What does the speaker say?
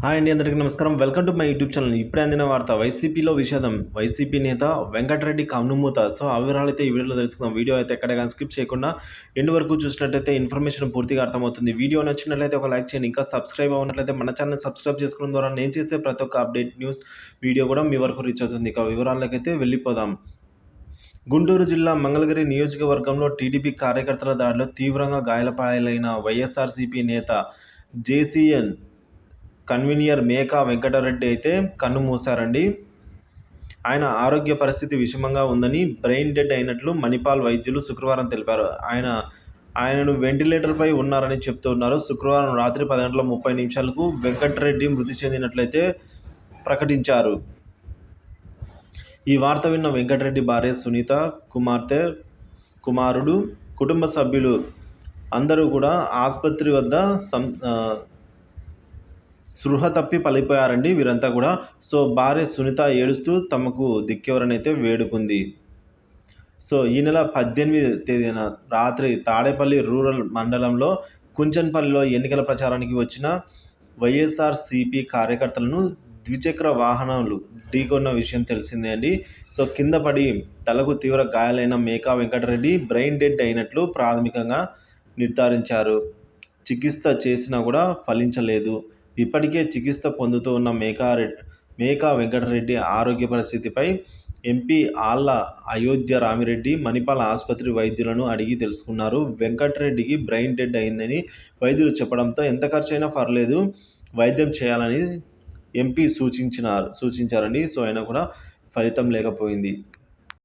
Hi అండి, అందరికీ నమస్కారం. Welcome to my YouTube channel. ఇప్పుడే అందిన వార్త వైసీపీలో విషాదం. వైసీపీ నేత వెంకటరెడ్డి కన్నుమూత. సో ఆ వివరాలైతే ఈ వీడియోలో తెలుసుకుందాం. వీడియో అయితే ఎక్కడ కానీ స్కిప్ చేయకుండా ఎండ్ వరకు చూసినట్లయితే ఇన్ఫర్మేషన్ పూర్తిగా అర్థమవుతుంది. వీడియో నచ్చినట్లయితే ఒక లైక్ చేయండి. ఇంకా సబ్స్క్రైబ్ అవ్వనట్లయితే మన ఛానల్ సబ్స్క్రైబ్ చేసుకోవడం ద్వారా నేను చేసే ప్రతి ఒక్క అప్డేట్ న్యూస్ వీడియో కూడా మీ వరకు రీచ్ అవుతుంది. ఇక వివరాలకైతే వెళ్ళిపోదాం. గుంటూరు జిల్లా మంగళగిరి నియోజకవర్గంలో టీడీపీ కార్యకర్తల దాడిలో తీవ్రంగా గాయాలపాలైన వైఎస్ఆర్సీపీ నేత జేసీఎన్ కన్వీనర్ మేకా వెంకటరెడ్డి అయితే కన్ను మూశారండి. ఆయన ఆరోగ్య పరిస్థితి విషమంగా ఉందని, బ్రెయిన్ డెడ్ అయినట్లు మణిపాల్ వైద్యులు శుక్రవారం తెలిపారు. ఆయనను వెంటిలేటర్పై ఉన్నారని చెప్తున్నారు. శుక్రవారం రాత్రి 10:30 వెంకటరెడ్డి మృతి చెందినట్లయితే ప్రకటించారు. ఈ వార్త విన్న వెంకటరెడ్డి భార్య సునీత, కుమారుడు, కుటుంబ సభ్యులు అందరూ కూడా ఆసుపత్రి వద్ద స్పృహ తప్పి పలిపోయారండి వీరంతా కూడా. సో భార్య సునీత ఏడుస్తూ తమకు దిక్కెవరనైతే వేడుకుంది. సో ఈ నెల 18వ తేదీన రాత్రి తాడేపల్లి రూరల్ మండలంలో కుంచన్పల్లిలో ఎన్నికల ప్రచారానికి వచ్చిన వైఎస్ఆర్సీపీ కార్యకర్తలను ద్విచక్ర వాహనాలు ఢీకొన్న విషయం తెలిసిందే అండి. సో కింద పడి తలకు తీవ్ర గాయాలైన మేకా వెంకటరెడ్డి బ్రెయిన్ డెడ్ అయినట్లు ప్రాథమికంగా నిర్ధారించారు. చికిత్స చేసినా కూడా ఫలించలేదు. ఇప్పటికే చికిత్స పొందుతూ ఉన్న మేకా వెంకటరెడ్డి ఆరోగ్య పరిస్థితిపై ఎంపీ ఆళ్ల అయోధ్య రామిరెడ్డి మణిపాల్ ఆసుపత్రి వైద్యులను అడిగి తెలుసుకున్నారు. వెంకటరెడ్డికి బ్రెయిన్ డెడ్ అయిందని వైద్యులు చెప్పడంతో ఎంత ఖర్చైనా పర్లేదు వైద్యం చేయాలని ఎంపీ సూచించారండి. సో అయినా కూడా ఫలితం లేకపోయింది.